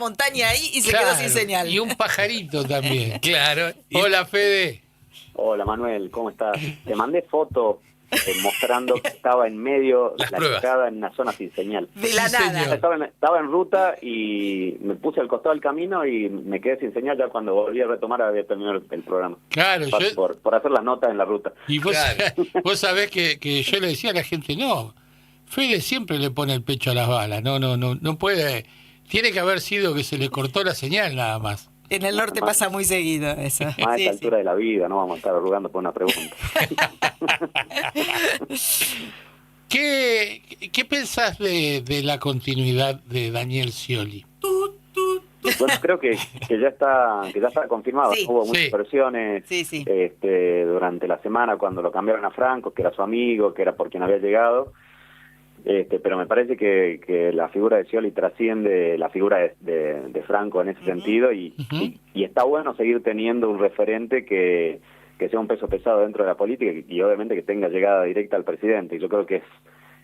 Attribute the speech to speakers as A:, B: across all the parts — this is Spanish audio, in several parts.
A: montaña ahí y se quedó sin señal.
B: Y un pajarito también. Claro. Hola, Fede.
C: Hola Manuel, ¿cómo estás? Te mandé foto mostrando que estaba en medio
B: Las
C: la
B: pruebas.
C: llegada en una zona sin señal.
A: De la
B: Sí,
A: nada.
B: señor.
C: Estaba en ruta y me puse al costado del camino y me quedé sin señal. Ya cuando volví a retomar había terminado el programa.
B: Claro,
C: Por hacer las notas en la ruta.
B: y vos,
A: Claro.
B: vos sabés que yo le decía a la gente, no, Fede siempre le pone el pecho a las balas, no puede, tiene que haber sido que se le cortó la señal nada más.
A: En el norte
C: Más,
A: pasa muy seguido eso.
C: más a
A: Sí,
C: esta
A: sí.
C: altura de la vida, no vamos a estar arrugando por una pregunta.
B: ¿Qué pensás de la continuidad de Daniel Scioli?
C: Bueno, creo que ya está confirmado.
A: Sí.
C: Hubo muchas
B: Sí.
C: versiones
A: Sí.
C: durante la semana cuando lo cambiaron a Franco, que era su amigo, que era por quien había llegado. Pero me parece que la figura de Scioli trasciende la figura de Franco en ese sentido y está bueno seguir teniendo un referente que sea un peso pesado dentro de la política y obviamente que tenga llegada directa al presidente. Y yo creo que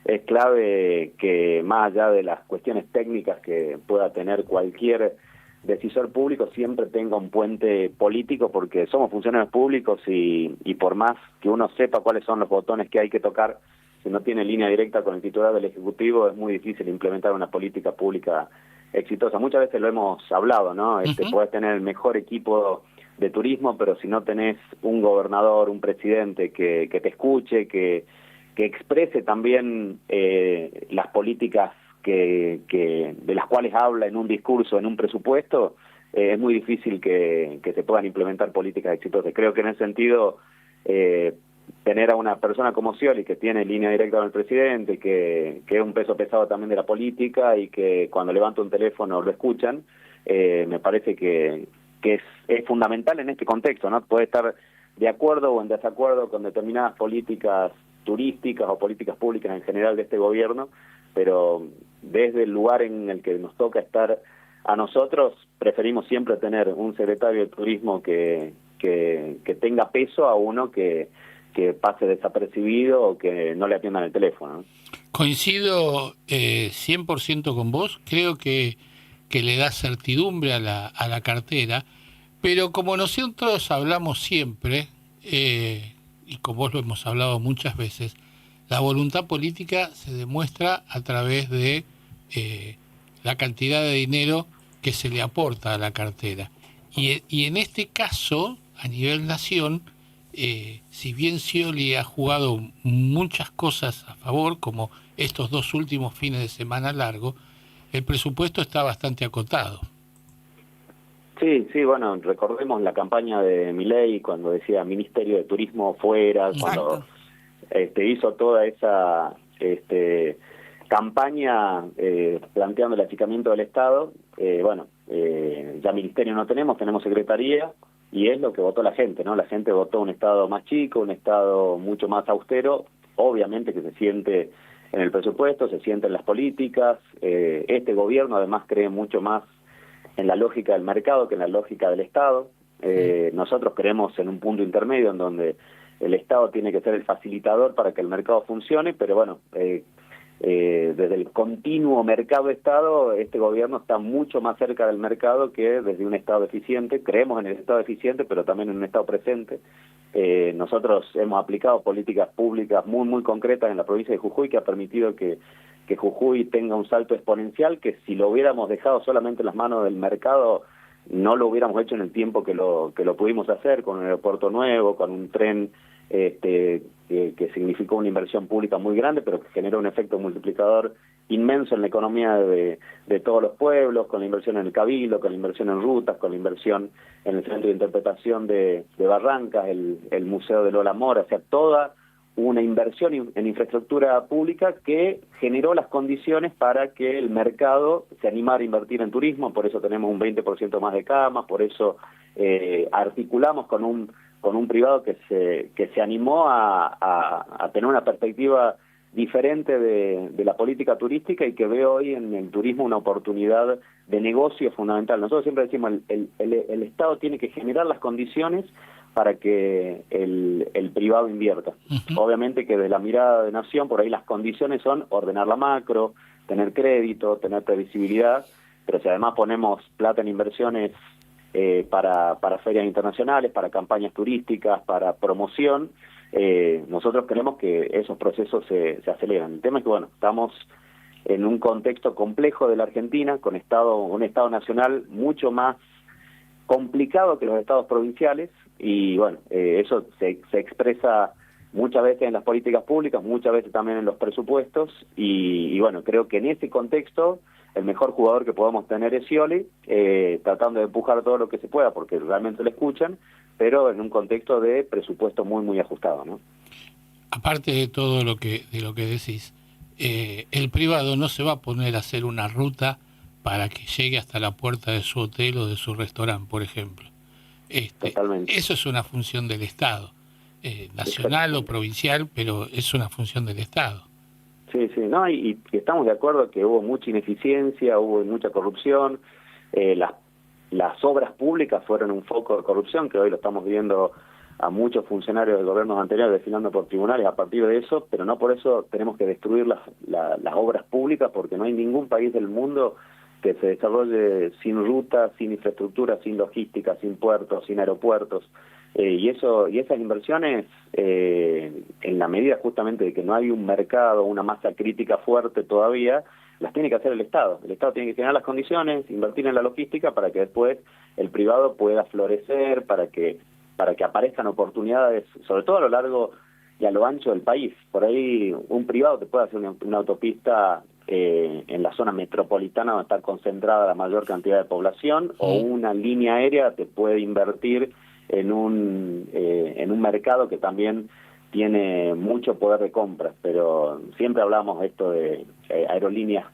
C: es clave que más allá de las cuestiones técnicas que pueda tener cualquier decisor público, siempre tenga un puente político, porque somos funcionarios públicos y por más que uno sepa cuáles son los botones que hay que tocar, si no tiene línea directa con el titular del Ejecutivo, es muy difícil implementar una política pública exitosa. Muchas veces lo hemos hablado, ¿no? Podés tener el mejor equipo de turismo, pero si no tenés un gobernador, un presidente que te escuche, que exprese también las políticas de las cuales habla en un discurso, en un presupuesto, es muy difícil que se puedan implementar políticas exitosas. Creo que en ese sentido, tener a una persona como Scioli, que tiene línea directa con el presidente, que es un peso pesado también de la política y que cuando levanta un teléfono lo escuchan, me parece que es fundamental en este contexto, ¿no? Puede estar de acuerdo o en desacuerdo con determinadas políticas turísticas o políticas públicas en general de este gobierno, pero desde el lugar en el que nos toca estar a nosotros, preferimos siempre tener un secretario de turismo que tenga peso a uno que pase desapercibido o que no le atiendan el teléfono, ¿no?
B: Coincido 100% con vos, creo que le da certidumbre a la cartera, pero como nosotros hablamos siempre, y con vos lo hemos hablado muchas veces, la voluntad política se demuestra a través de la cantidad de dinero que se le aporta a la cartera. Y en este caso, a nivel nación, si bien Scioli ha jugado muchas cosas a favor, como estos 2 últimos fines de semana largos, el presupuesto está bastante acotado.
C: Sí, bueno, recordemos la campaña de Milei cuando decía Ministerio de Turismo fuera,
A: Exacto.
C: cuando hizo toda esa campaña planteando el achicamiento del Estado. Ya ministerio no tenemos secretaría, y es lo que votó la gente, ¿no? La gente votó un Estado más chico, un Estado mucho más austero, obviamente que se siente en el presupuesto, se siente en las políticas. Este gobierno además cree mucho más en la lógica del mercado que en la lógica del Estado. Nosotros creemos en un punto intermedio en donde el Estado tiene que ser el facilitador para que el mercado funcione, pero bueno, desde el continuo mercado-Estado, este gobierno está mucho más cerca del mercado que desde un Estado eficiente. Creemos en el Estado eficiente, pero también en un Estado presente. Nosotros hemos aplicado políticas públicas muy, muy concretas en la provincia de Jujuy, que ha permitido que Jujuy tenga un salto exponencial, que si lo hubiéramos dejado solamente en las manos del mercado, no lo hubiéramos hecho en el tiempo que lo pudimos hacer, con un aeropuerto nuevo, con un tren que significó una inversión pública muy grande, pero que generó un efecto multiplicador inmenso en la economía de todos los pueblos, con la inversión en el Cabildo, con la inversión en rutas, con la inversión en el Centro de Interpretación de Barrancas, el Museo de Lola Mora, o sea, toda una inversión en infraestructura pública que generó las condiciones para que el mercado se animara a invertir en turismo. Por eso tenemos un 20% más de camas, por eso articulamos con un privado que se animó a tener una perspectiva diferente de la política turística y que ve hoy en el turismo una oportunidad de negocio fundamental. Nosotros siempre decimos, el Estado tiene que generar las condiciones para que el privado invierta. Obviamente que desde la mirada de nación, por ahí las condiciones son ordenar la macro, tener crédito, tener previsibilidad, pero si además ponemos plata en inversiones para ferias internacionales, para campañas turísticas, para promoción, nosotros creemos que esos procesos se aceleran. El tema es que, bueno, estamos en un contexto complejo de la Argentina, con un Estado nacional mucho más complicado que los estados provinciales, y bueno, eso se expresa muchas veces en las políticas públicas, muchas veces también en los presupuestos, y bueno, creo que en ese contexto el mejor jugador que podamos tener es Scioli, tratando de empujar todo lo que se pueda, porque realmente le escuchan, pero en un contexto de presupuesto muy, muy ajustado, ¿no?
B: Aparte de todo lo que decís, el privado no se va a poner a hacer una ruta para que llegue hasta la puerta de su hotel o de su restaurante, por ejemplo.
C: Totalmente.
B: Eso es una función del Estado, nacional o provincial, pero es una función del Estado.
C: Sí, sí, no, y estamos de acuerdo que hubo mucha ineficiencia, hubo mucha corrupción, las obras públicas fueron un foco de corrupción, que hoy lo estamos viendo a muchos funcionarios de gobiernos anteriores desfilando por tribunales a partir de eso, pero no por eso tenemos que destruir las obras públicas, porque no hay ningún país del mundo que se desarrolle sin rutas, sin infraestructura, sin logística, sin puertos, sin aeropuertos. Y esas inversiones, en la medida justamente de que no hay un mercado, una masa crítica fuerte todavía, las tiene que hacer el Estado. El Estado tiene que generar las condiciones, invertir en la logística para que después el privado pueda florecer, para que aparezcan oportunidades, sobre todo a lo largo y a lo ancho del país. Por ahí un privado te puede hacer una autopista en la zona metropolitana donde está concentrada la mayor cantidad de población, o una línea aérea te puede invertir en un mercado que también tiene mucho poder de compra, pero siempre hablamos de esto de aerolíneas,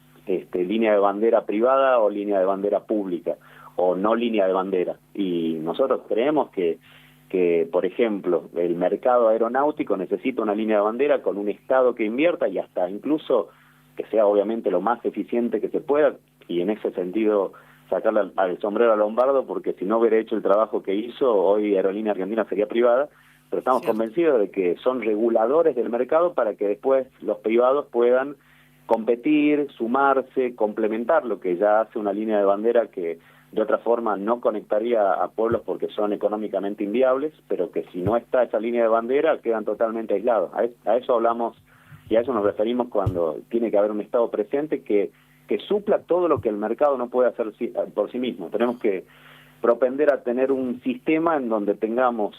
C: línea de bandera privada o línea de bandera pública, o no línea de bandera, y nosotros creemos que por ejemplo, el mercado aeronáutico necesita una línea de bandera con un Estado que invierta, y hasta incluso que sea obviamente lo más eficiente que se pueda, y en ese sentido sacarle al sombrero a Lombardo, porque si no hubiera hecho el trabajo que hizo, hoy Aerolínea Argentina sería privada, pero estamos convencidos de que son reguladores del mercado para que después los privados puedan competir, sumarse, complementar lo que ya hace una línea de bandera que de otra forma no conectaría a pueblos porque son económicamente inviables, pero que si no está esa línea de bandera quedan totalmente aislados. A eso hablamos y a eso nos referimos cuando tiene que haber un Estado presente que supla todo lo que el mercado no puede hacer por sí mismo. Tenemos que propender a tener un sistema en donde tengamos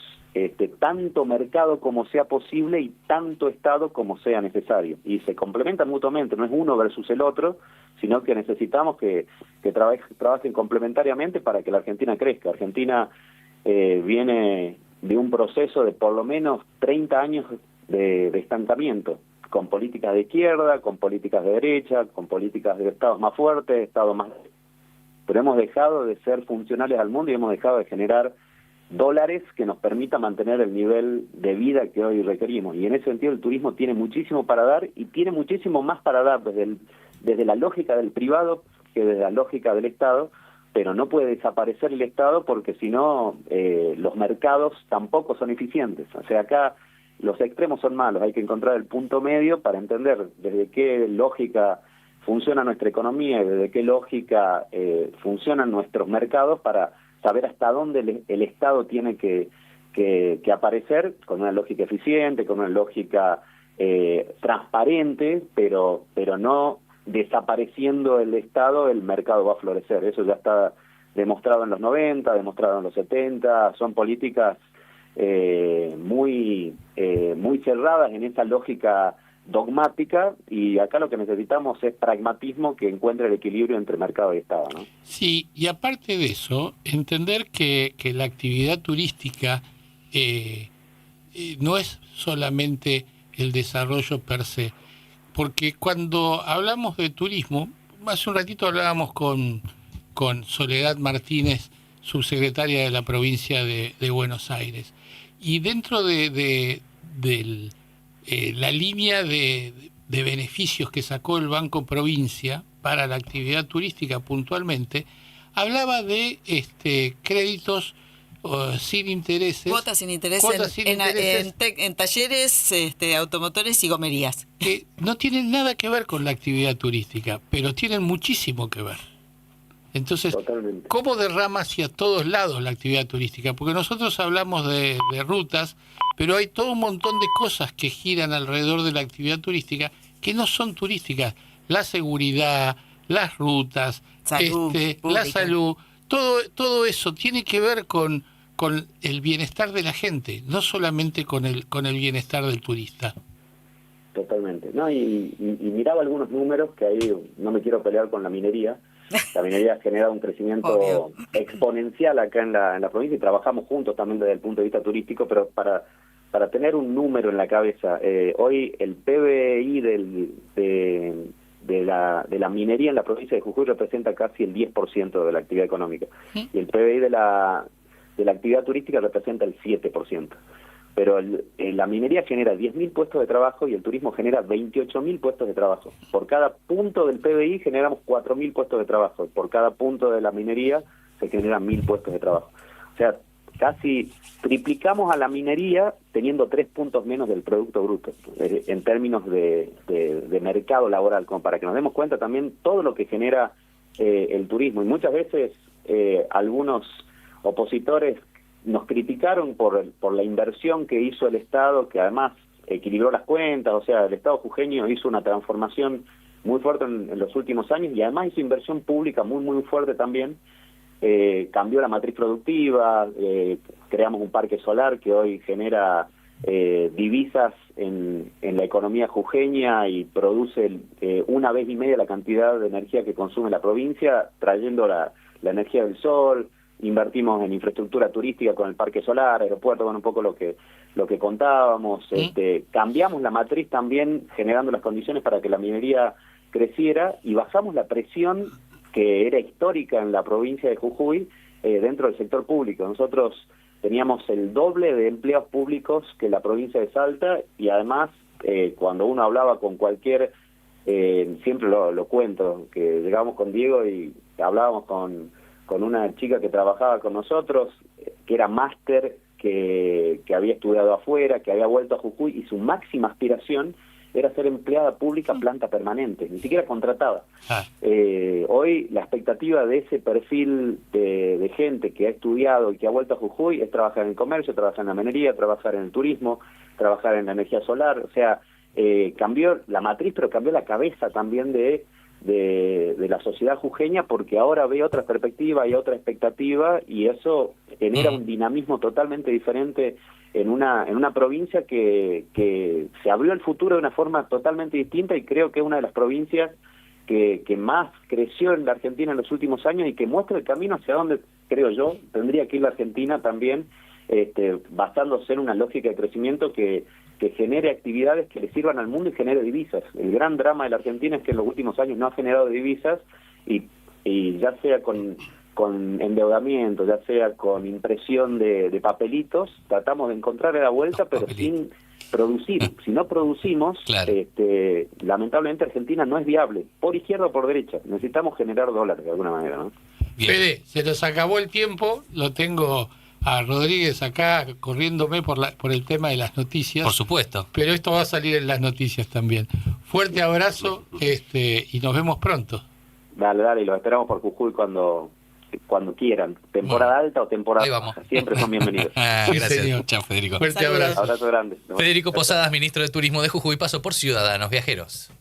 C: tanto mercado como sea posible y tanto Estado como sea necesario. Y se complementan mutuamente, no es uno versus el otro, sino que necesitamos que trabajen complementariamente para que la Argentina crezca. Argentina viene de un proceso de por lo menos 30 años de estancamiento, con políticas de izquierda, con políticas de derecha, con políticas de estados más fuertes, estados más... Pero hemos dejado de ser funcionales al mundo y hemos dejado de generar dólares que nos permita mantener el nivel de vida que hoy requerimos. Y en ese sentido el turismo tiene muchísimo para dar, y tiene muchísimo más para dar desde la lógica del privado que desde la lógica del Estado, pero no puede desaparecer el Estado porque si no los mercados tampoco son eficientes. O sea, acá los extremos son malos, hay que encontrar el punto medio para entender desde qué lógica funciona nuestra economía y desde qué lógica funcionan nuestros mercados, para saber hasta dónde el Estado tiene que aparecer con una lógica eficiente, con una lógica transparente, pero no desapareciendo el Estado, el mercado va a florecer. Eso ya está demostrado en los 90, demostrado en los 70, son políticas muy cerradas en esa lógica dogmática, y acá lo que necesitamos es pragmatismo que encuentre el equilibrio entre mercado y Estado, ¿no?
B: Sí, y aparte de eso, entender que la actividad turística no es solamente el desarrollo per se, porque cuando hablamos de turismo, hace un ratito hablábamos con Soledad Martínez, subsecretaria de la provincia de Buenos Aires, y dentro de la línea de beneficios que sacó el Banco Provincia para la actividad turística puntualmente, hablaba de créditos sin intereses.
A: Cuotas sin interés en talleres, automotores y gomerías.
B: Que no tienen nada que ver con la actividad turística, pero tienen muchísimo que ver. Entonces,
C: Totalmente.
B: ¿cómo derrama hacia todos lados la actividad turística? Porque nosotros hablamos de rutas, pero hay todo un montón de cosas que giran alrededor de la actividad turística que no son turísticas. La seguridad, las rutas, la salud, todo eso tiene que ver con el bienestar de la gente, no solamente con el bienestar del turista.
C: Totalmente. No, y miraba algunos números que ahí no me quiero pelear con la minería. La minería ha generado un crecimiento exponencial acá en la provincia y trabajamos juntos también desde el punto de vista turístico, pero para tener un número en la cabeza, hoy el PBI de la minería en la provincia de Jujuy representa casi el 10% de la actividad económica, y el PBI de la actividad turística representa el 7%. Pero la minería genera 10.000 puestos de trabajo y el turismo genera 28.000 puestos de trabajo. Por cada punto del PBI generamos 4.000 puestos de trabajo. Por cada punto de la minería se generan 1.000 puestos de trabajo. O sea, casi triplicamos a la minería teniendo 3 puntos menos del Producto Bruto, en términos de mercado laboral, como para que nos demos cuenta también todo lo que genera el turismo. Y muchas veces algunos opositores nos criticaron por la inversión que hizo el Estado, que además equilibró las cuentas. O sea, el Estado jujeño hizo una transformación muy fuerte en los últimos años y además hizo inversión pública muy fuerte también. Cambió la matriz productiva, creamos un parque solar que hoy genera divisas en la economía jujeña y produce 1,5 veces la cantidad de energía que consume la provincia, trayendo la energía del sol. Invertimos en infraestructura turística con el parque solar, aeropuerto, bueno, un poco lo que contábamos. Cambiamos la matriz también, generando las condiciones para que la minería creciera, y bajamos la presión que era histórica en la provincia de Jujuy dentro del sector público. Nosotros teníamos el doble de empleados públicos que la provincia de Salta, y además cuando uno hablaba con cualquier, siempre lo cuento, que llegábamos con Diego y hablábamos con una chica que trabajaba con nosotros, que era máster, que había estudiado afuera, que había vuelto a Jujuy, y su máxima aspiración era ser empleada pública planta permanente, ni siquiera contratada. Hoy la expectativa de ese perfil de gente que ha estudiado y que ha vuelto a Jujuy es trabajar en el comercio, trabajar en la minería, trabajar en el turismo, trabajar en la energía solar. O sea, cambió la matriz, pero cambió la cabeza también de la sociedad jujeña, porque ahora ve otra perspectiva y otra expectativa, y eso genera un dinamismo totalmente diferente en una provincia que se abrió al futuro de una forma totalmente distinta, y creo que es una de las provincias que más creció en la Argentina en los últimos años y que muestra el camino hacia donde, creo yo, tendría que ir la Argentina también, basándose en una lógica de crecimiento que genere actividades que le sirvan al mundo y genere divisas. El gran drama de la Argentina es que en los últimos años no ha generado divisas, y ya sea con endeudamiento, ya sea con impresión de papelitos, tratamos de encontrar la vuelta, pero sin producir. Si no producimos, claro, lamentablemente Argentina no es viable, por izquierda o por derecha. Necesitamos generar dólares de alguna manera, ¿no?
B: Fede, se nos acabó el tiempo, lo tengo a Rodríguez acá corriéndome por el tema de las noticias.
D: Por supuesto.
B: Pero esto va a salir en las noticias también. Fuerte abrazo, y nos vemos pronto.
C: Dale, y los esperamos por Jujuy cuando quieran. Temporada alta o temporada baja, siempre son bienvenidos.
D: Gracias. Chao, Federico.
B: Fuerte abrazo.
C: Abrazo grande.
D: Federico Posadas, ministro de Turismo de Jujuy, pasó por Ciudadanos Viajeros.